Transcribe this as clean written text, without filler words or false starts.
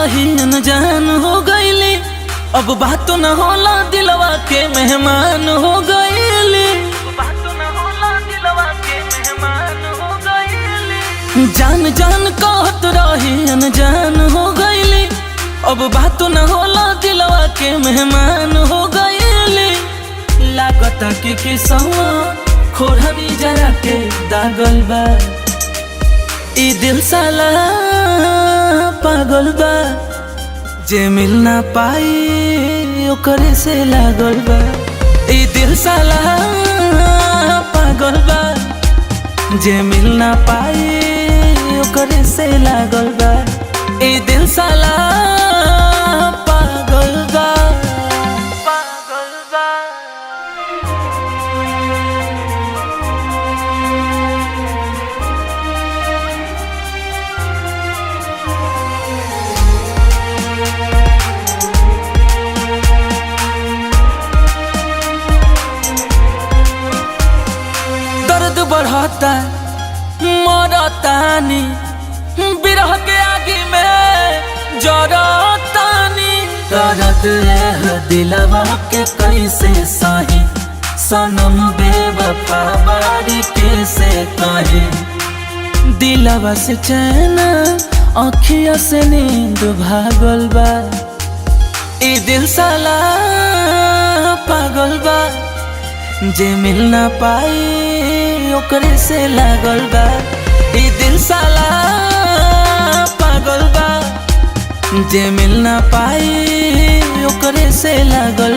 रही अनजान हो गईली, अब बात न होला दिलवा के मेहमान हो गईली। जान जान कहत रही अनजान हो गईली, अब बात न होला दिलवा के मेहमान हो गईली। लागता कि किसवा खोरहनी जरा के दागल बा, ई दिल साला पागल बा। जे मिल ना पाई ओकरे से लागल बा, ई दिल साला पागल बा। जे मिल ना पाई ओकरे से लागल बा, ई दिल साला पागल बा, पागल बा। दर्द बढ़ता मरतानी, बिरह के आगे में जरतानी। दर्द है दिलवा के कैसे सही, सनम बेवफा बारी कैसे कहे। दिलवा से चैन अखिया से नींद भागल बा, ई दिल साला पागल बा। जे मिल ना पाई ओकरे से लागल बा, ई दिल साला पागल बा। जे मिल ना पाई ओकरे से लागल